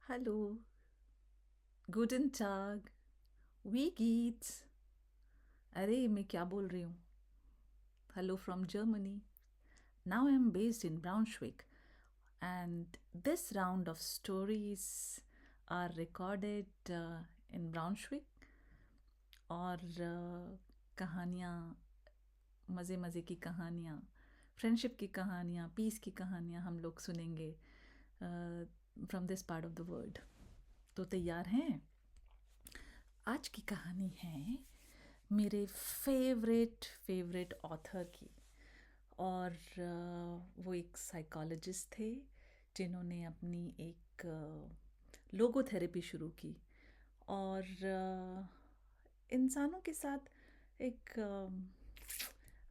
Hallo, guten Tag, wie geht's? अरे मैं क्या बोल रही हूँ? Hello from Germany. Now I'm based in Braunschweig, and this round of stories are recorded in Braunschweig और कहानियाँ, मज़े मज़े की कहानियाँ, फ्रेंडशिप की कहानियाँ, पीस की कहानियाँ हम लोग सुनेंगे from this part of the world. तो तैयार हैं? आज की कहानी है मेरे फेवरेट ऑथर की। और वो एक साइकोलॉजिस्ट थे जिन्होंने अपनी एक लोगोथेरेपी शुरू की और इंसानों के साथ एक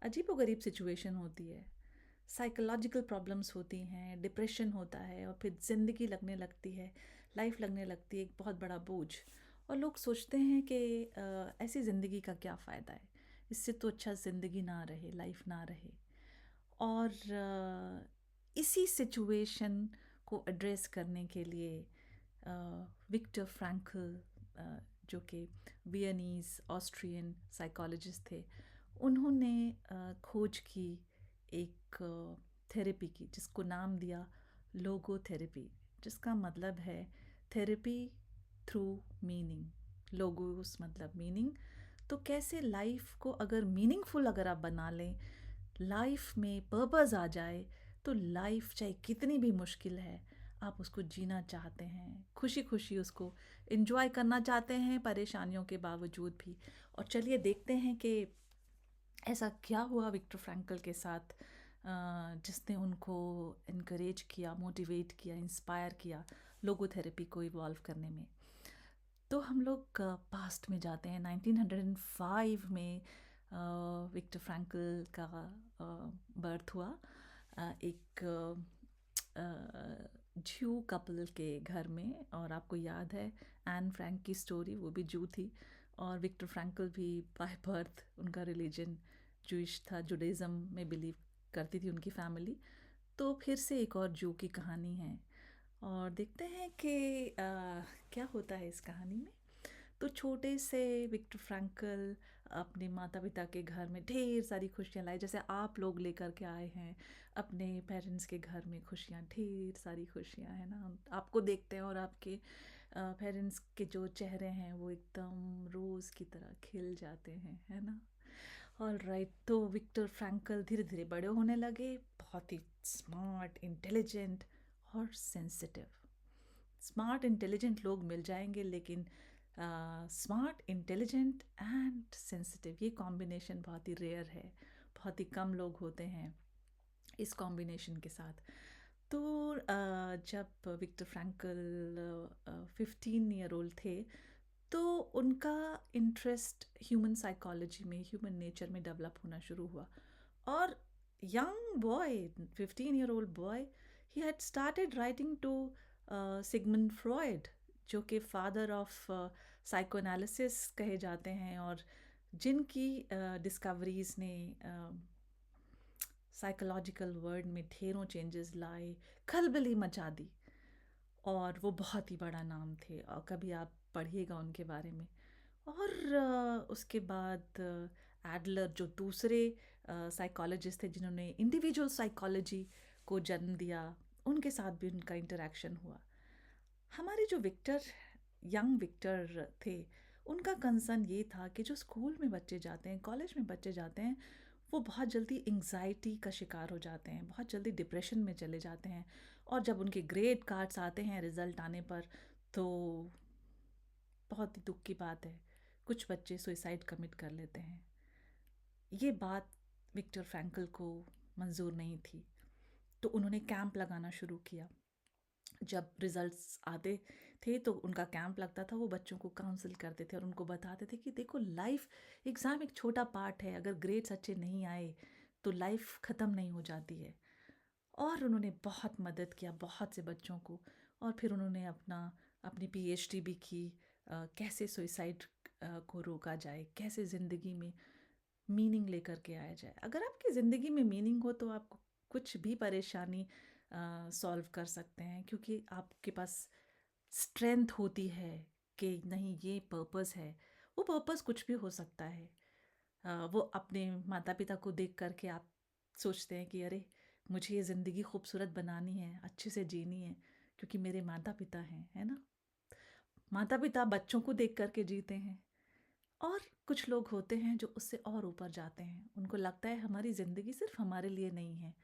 अजीबोगरीब सिचुएशन होती है। साइकोलॉजिकल प्रॉब्लम्स होती हैं, डिप्रेशन होता है और फिर ज़िंदगी लगने लगती है, लाइफ लगने लगती है एक बहुत बड़ा बोझ। और लोग सोचते हैं कि ऐसी ज़िंदगी का क्या फ़ायदा है, इससे तो अच्छा ज़िंदगी ना रहे, लाइफ ना रहे। और इसी सिचुएशन को एड्रेस करने के लिए विक्टर फ्रैंकल, जो कि वियनीज़ ऑस्ट्रियन साइकोलॉजिस्ट थे, उन्होंने खोज की एक थेरेपी की जिसको नाम दिया लोगोथेरेपी, जिसका मतलब है थेरेपी थ्रू मीनिंग। लोगोस मतलब मीनिंग। तो कैसे लाइफ को अगर मीनिंगफुल अगर आप बना लें, लाइफ में पर्पस आ जाए, तो लाइफ चाहे कितनी भी मुश्किल है आप उसको जीना चाहते हैं, खुशी खुशी उसको एंजॉय करना चाहते हैं परेशानियों के बावजूद भी। और चलिए देखते हैं कि ऐसा क्या हुआ विक्टर फ्रैंकल के साथ जिसने उनको इनकरेज किया, मोटिवेट किया, इंस्पायर किया लोगोथेरेपी को इवॉल्व करने में। तो हम लोग पास्ट में जाते हैं। 1905 में विक्टर फ्रैंकल का बर्थ हुआ एक ज्यू कपल के घर में। और आपको याद है एन फ्रैंक की स्टोरी, वो भी जू थी और विक्टर फ्रैंकल भी बाय बर्थ, उनका रिलीजन जूइश था, जुडाइज़म में बिलीव करती थी उनकी फैमिली। तो फिर से एक और जू की कहानी है और देखते हैं कि क्या होता है इस कहानी में। तो छोटे से विक्टर फ्रैंकल अपने माता पिता के घर में ढेर सारी खुशियाँ लाए, जैसे आप लोग लेकर के आए हैं अपने पेरेंट्स के घर में खुशियाँ, ढेर सारी खुशियाँ, है ना। हम आपको देखते हैं और आपके पेरेंट्स के जो चेहरे हैं वो एकदम रोज़ की तरह खिल जाते हैं, है ना। ऑल राइट, तो विक्टर फ्रैंकल धीरे धीरे बड़े होने लगे, बहुत ही स्मार्ट, इंटेलिजेंट और सेंसिटिव। स्मार्ट इंटेलिजेंट लोग मिल जाएंगे, लेकिन स्मार्ट इंटेलिजेंट एंड सेंसिटिव ये कॉम्बिनेशन बहुत ही रेयर है, बहुत ही कम लोग होते हैं इस कॉम्बिनेशन के साथ। तो जब विक्टर फ्रैंकल 15 ईयर ओल्ड थे, तो उनका इंटरेस्ट ह्यूमन साइकोलॉजी में, ह्यूमन नेचर में डेवलप होना शुरू हुआ। और young boy, 15 year old boy, he had started writing to Sigmund Freud, जो कि फादर ऑफ साइकोएनालिसिस कहे जाते हैं और जिनकी डिस्कवरीज ने साइकोलॉजिकल वर्ल्ड में ढेरों चेंजेस लाए, खलबली मचा दी। और वो बहुत ही बड़ा नाम थे और कभी आप पढ़िएगा उनके बारे में। और उसके बाद एडलर, जो दूसरे साइकोलॉजिस्ट थे जिन्होंने इंडिविजुअल साइकोलॉजी को जन्म दिया, उनके साथ भी उनका इंटरेक्शन हुआ। हमारे जो विक्टर, यंग विक्टर थे, उनका कंसर्न ये था कि जो स्कूल में बच्चे जाते हैं, कॉलेज में बच्चे जाते हैं, वो बहुत जल्दी एंग्जाइटी का शिकार हो जाते हैं, बहुत जल्दी डिप्रेशन में चले जाते हैं। और जब उनके ग्रेड कार्ड्स आते हैं रिज़ल्ट आने पर, तो बहुत ही दुख की बात है, कुछ बच्चे सुइसाइड कमिट कर लेते हैं। ये बात विक्टर फ्रैंकल को मंजूर नहीं थी, तो उन्होंने कैंप लगाना शुरू किया। जब रिजल्ट्स आते थे तो उनका कैंप लगता था, वो बच्चों को काउंसिल करते थे और उनको बताते थे कि देखो, लाइफ एग्ज़ाम एक छोटा पार्ट है, अगर ग्रेड्स अच्छे नहीं आए तो लाइफ ख़त्म नहीं हो जाती है। और उन्होंने बहुत मदद किया बहुत से बच्चों को। और फिर उन्होंने अपनी पीएचडी भी की, कैसे सुइसाइड को रोका जाए, कैसे ज़िंदगी में मीनिंग लेकर के आया जाए। अगर आपकी ज़िंदगी में मीनिंग हो तो आप कुछ भी परेशानी सॉल्व कर सकते हैं, क्योंकि आपके पास स्ट्रेंथ होती है कि नहीं ये पर्पस है। वो पर्पस कुछ भी हो सकता है। वो अपने माता पिता को देख कर के आप सोचते हैं कि अरे मुझे ये ज़िंदगी खूबसूरत बनानी है, अच्छे से जीनी है, क्योंकि मेरे माता पिता हैं, है ना? माता पिता बच्चों को देख कर के जीते हैं। और कुछ लोग होते हैं जो उससे और ऊपर जाते हैं। उनको लगता है हमारी ज़िंदगी सिर्फ हमारे लिए नहीं है,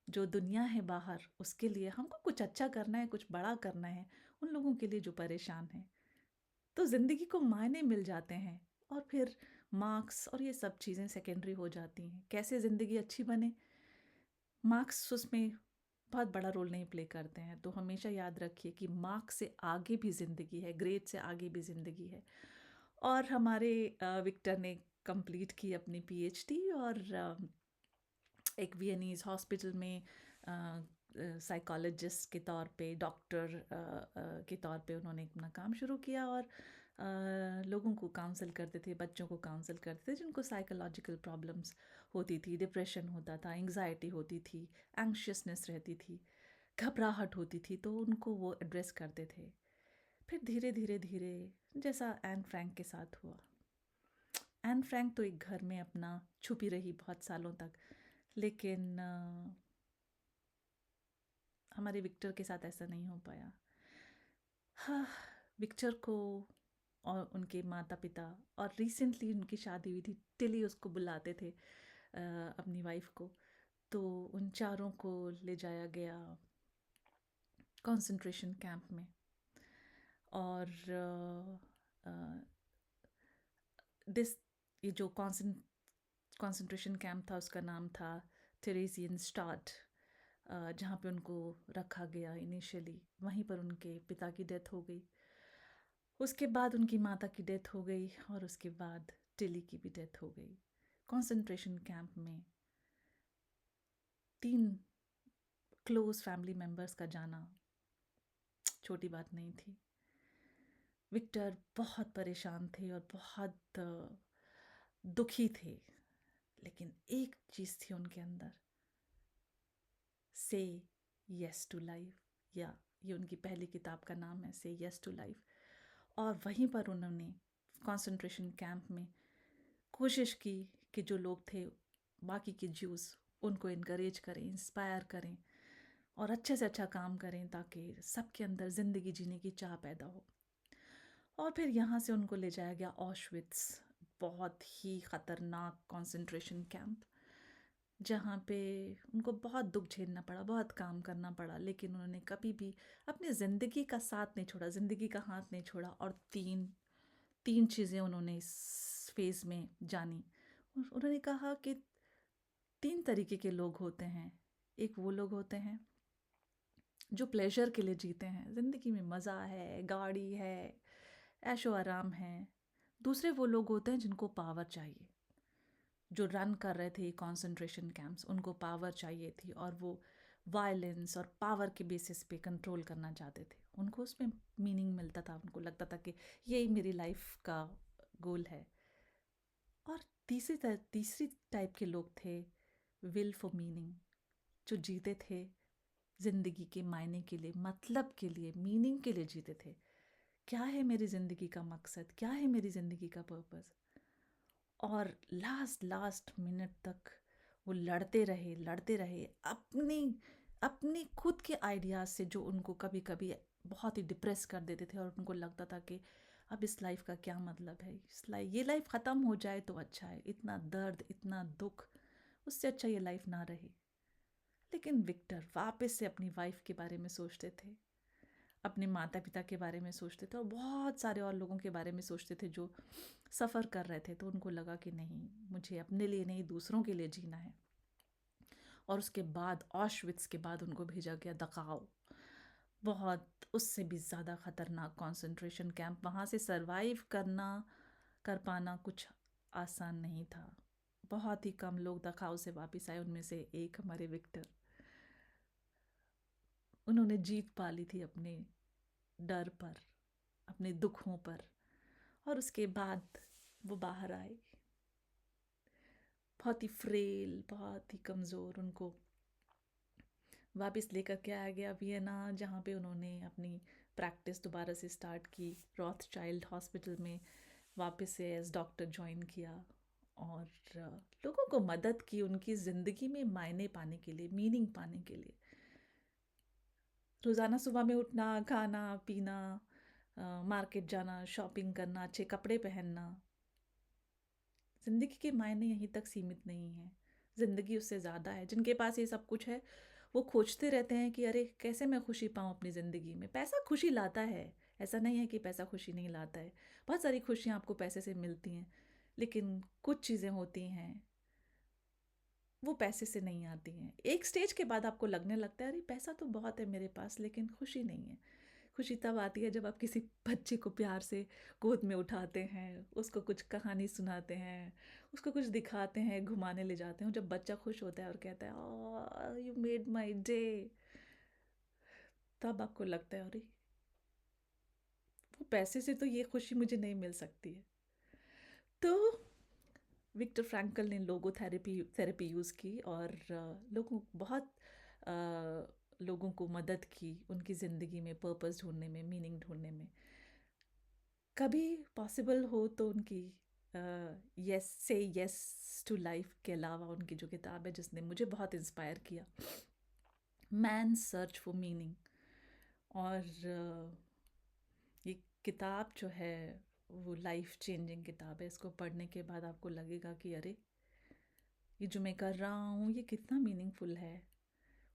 जो दुनिया है बाहर उसके लिए हमको कुछ अच्छा करना है, कुछ बड़ा करना है, उन लोगों के लिए जो परेशान हैं। तो ज़िंदगी को मायने मिल जाते हैं और फिर मार्क्स और ये सब चीज़ें सेकेंडरी हो जाती हैं। कैसे ज़िंदगी अच्छी बने, मार्क्स उसमें बहुत बड़ा रोल नहीं प्ले करते हैं। तो हमेशा याद रखिए कि मार्क्स से आगे भी ज़िंदगी है, ग्रेड से आगे भी ज़िंदगी है। और हमारे विक्टर ने कंप्लीट की अपनी पीएचडी और एक वियनीज़ हॉस्पिटल में साइकोलॉजिस्ट के तौर पे, डॉक्टर के तौर पे उन्होंने अपना काम शुरू किया और लोगों को काउंसल करते थे, बच्चों को काउंसल करते थे जिनको साइकोलॉजिकल प्रॉब्लम्स होती थी, डिप्रेशन होता था, एंग्जाइटी होती थी, एंग्शियसनेस रहती थी, घबराहट होती थी, तो उनको वो एड्रेस करते थे। फिर धीरे धीरे धीरे जैसा एन फ्रैंक के साथ हुआ। एन फ्रैंक तो एक घर में अपना छुपी रही बहुत सालों तक, लेकिन हमारे विक्टर के साथ ऐसा नहीं हो पाया। हाँ, विक्टर को और उनके माता पिता और रिसेंटली उनकी शादी हुई थी, टिली उसको बुलाते थे अपनी वाइफ को। तो उन चारों को ले जाया गया कंसंट्रेशन कैंप में और दिस ये जो कंसंट्रेशन कैंप था उसका नाम था टेरेसियन स्टार्ट, जहाँ पे उनको रखा गया इनिशियली। वहीं पर उनके पिता की डेथ हो गई, उसके बाद उनकी माता की डेथ हो गई और उसके बाद टिली की भी डेथ हो गई। कंसंट्रेशन कैंप में 3 क्लोज फैमिली मेम्बर्स का जाना छोटी बात नहीं थी। विक्टर बहुत परेशान थे और बहुत दुखी थे, लेकिन एक चीज़ थी उनके अंदर, से यस टू लाइफ, या ये उनकी पहली किताब का नाम है, से यस टू लाइफ। और वहीं पर उन्होंने कंसंट्रेशन कैंप में कोशिश की कि जो लोग थे बाकी के ज्यूज़ उनको इनकरेज करें, इंस्पायर करें और अच्छे से अच्छा काम करें ताकि सबके अंदर ज़िंदगी जीने की चाह पैदा हो। और फिर यहाँ से उनको ले जाया गया ऑशविट्स, बहुत ही ख़तरनाक कंसंट्रेशन कैंप, जहाँ पे उनको बहुत दुख झेलना पड़ा, बहुत काम करना पड़ा, लेकिन उन्होंने कभी भी अपनी ज़िंदगी का साथ नहीं छोड़ा, ज़िंदगी का हाथ नहीं छोड़ा। और तीन तीन चीज़ें उन्होंने इस फेज़ में जानी। उन्होंने कहा कि 3 तरीके के लोग होते हैं। एक वो लोग होते हैं जो प्लेजर के लिए जीते हैं, ज़िंदगी में मज़ा है, गाड़ी है, ऐशो आराम है। दूसरे वो लोग होते हैं जिनको पावर चाहिए, जो रन कर रहे थे कंसंट्रेशन कैंप्स, उनको पावर चाहिए थी और वो वायलेंस और पावर के बेसिस पे कंट्रोल करना चाहते थे। उनको उसमें मीनिंग मिलता था, उनको लगता था कि यही मेरी लाइफ का गोल है। और तीसरी टाइप के लोग थे विल फॉर मीनिंग, जो जीते थे ज़िंदगी के मायने के लिए, मतलब के लिए, मीनिंग के लिए जीते थे। क्या है मेरी ज़िंदगी का मकसद, क्या है मेरी ज़िंदगी का पर्पस। और लास्ट मिनट तक वो लड़ते रहे अपनी अपनी खुद के आइडियाज़ से, जो उनको कभी कभी बहुत ही डिप्रेस कर देते थे। और उनको लगता था कि अब इस लाइफ का क्या मतलब है, ये लाइफ ख़त्म हो जाए तो अच्छा है, इतना दर्द, इतना दुख, उससे अच्छा ये लाइफ ना रहे। लेकिन विक्टर वापस से अपनी वाइफ के बारे में सोचते थे, अपने माता पिता के बारे में सोचते थे और बहुत सारे और लोगों के बारे में सोचते थे जो सफ़र कर रहे थे। तो उनको लगा कि नहीं, मुझे अपने लिए नहीं दूसरों के लिए जीना है। और उसके बाद ऑशविट्स के बाद उनको भेजा गया दकाव, बहुत उससे भी ज़्यादा ख़तरनाक कंसंट्रेशन कैंप। वहाँ से सरवाइव कर पाना कुछ आसान नहीं था। बहुत ही कम लोग दकाव से वापस आए, उनमें से एक हमारे विक्टर। उन्होंने जीत पा ली थी अपने डर पर, अपने दुखों पर। और उसके बाद वो बाहर आए, बहुत ही फ्रेल, बहुत ही कमज़ोर। उनको वापस लेकर के आया गया वियना, जहाँ पे उन्होंने अपनी प्रैक्टिस दोबारा से स्टार्ट की, रॉथचाइल्ड हॉस्पिटल में वापस से एज डॉक्टर ज्वाइन किया और लोगों को मदद की उनकी ज़िंदगी में मायने पाने के लिए, मीनिंग पाने के लिए। रोज़ाना सुबह में उठना, खाना पीना, मार्केट जाना, शॉपिंग करना, अच्छे कपड़े पहनना, ज़िंदगी के मायने यहीं तक सीमित नहीं हैं। ज़िंदगी उससे ज़्यादा है। जिनके पास ये सब कुछ है वो खोजते रहते हैं कि अरे कैसे मैं खुशी पाऊँ अपनी ज़िंदगी में। पैसा खुशी लाता है, ऐसा नहीं है कि पैसा खुशी नहीं लाता है। बहुत सारी खुशियाँ आपको पैसे से मिलती हैं, लेकिन कुछ चीज़ें होती हैं वो पैसे से नहीं आती हैं। एक स्टेज के बाद आपको लगने लगता है अरे पैसा तो बहुत है मेरे पास लेकिन खुशी नहीं है। खुशी तब आती है जब आप किसी बच्चे को प्यार से गोद में उठाते हैं, उसको कुछ कहानी सुनाते हैं, उसको कुछ दिखाते हैं, घुमाने ले जाते हैं। जब बच्चा खुश होता है और कहता है oh you made my day, तब आपको लगता है अरे वो पैसे से तो ये खुशी मुझे नहीं मिल सकती है। तो विक्टर फ्रैंकल ने लोगो थेरेपी यूज़ की और लोगों बहुत लोगों को मदद की उनकी ज़िंदगी में पर्पस ढूंढने में, मीनिंग ढूंढने में। कभी पॉसिबल हो तो उनकी यस से यस टू लाइफ के अलावा उनकी जो किताब है जिसने मुझे बहुत इंस्पायर किया, मैन सर्च फॉर मीनिंग। और ये किताब जो है वो लाइफ चेंजिंग किताब है। इसको पढ़ने के बाद आपको लगेगा कि अरे ये जो मैं कर रहा हूँ ये कितना मीनिंगफुल है।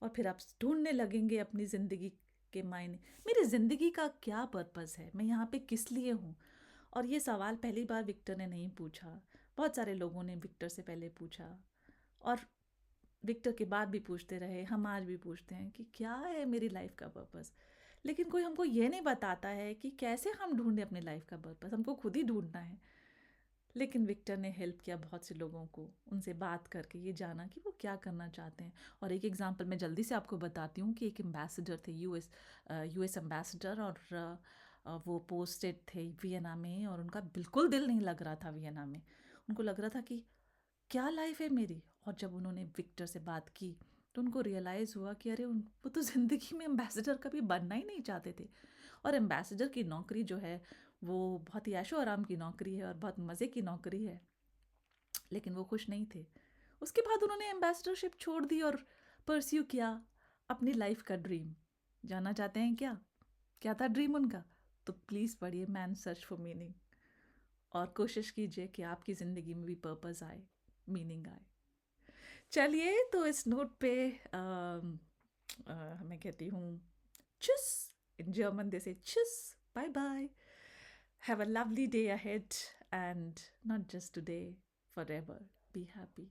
और फिर आप ढूंढने लगेंगे अपनी ज़िंदगी के मायने, मेरी ज़िंदगी का क्या पर्पस है, मैं यहाँ पे किस लिए हूँ। और ये सवाल पहली बार विक्टर ने नहीं पूछा, बहुत सारे लोगों ने विक्टर से पहले पूछा और विक्टर के बाद भी पूछते रहे। हम आज भी पूछते हैं कि क्या है मेरी लाइफ का पर्पस, लेकिन कोई हमको ये नहीं बताता है कि कैसे हम ढूंढें अपनी लाइफ का पर्पस, हमको खुद ही ढूंढना है। लेकिन विक्टर ने हेल्प किया बहुत से लोगों को, उनसे बात करके ये जाना कि वो क्या करना चाहते हैं। और एक एग्जांपल मैं जल्दी से आपको बताती हूँ कि एक एम्बेसडर थे, यूएस एम्बेसडर, और वो पोस्टेड थे वियना में और उनका बिल्कुल दिल नहीं लग रहा था वियना में। उनको लग रहा था कि क्या लाइफ है मेरी। और जब उन्होंने विक्टर से बात की तो उनको रियलाइज़ हुआ कि अरे वो तो ज़िंदगी में एम्बेसडर कभी बनना ही नहीं चाहते थे। और एम्बेसडर की नौकरी जो है वो बहुत ही ऐशो आराम की नौकरी है और बहुत मज़े की नौकरी है, लेकिन वो खुश नहीं थे। उसके बाद उन्होंने एम्बेसडरशिप छोड़ दी और परस्यू किया अपनी लाइफ का ड्रीम। जानना चाहते हैं क्या क्या था ड्रीम उनका? तो प्लीज़ पढ़िए मैन सर्च फॉर मीनिंग और कोशिश कीजिए कि आपकी ज़िंदगी में भी पर्पस आए, मीनिंग आए। चलिए तो इस नोट पे मैं कहती हूँ चुस, इन जर्मन दे से चुस, bye bye, have a lovely day ahead and not just today, forever be happy.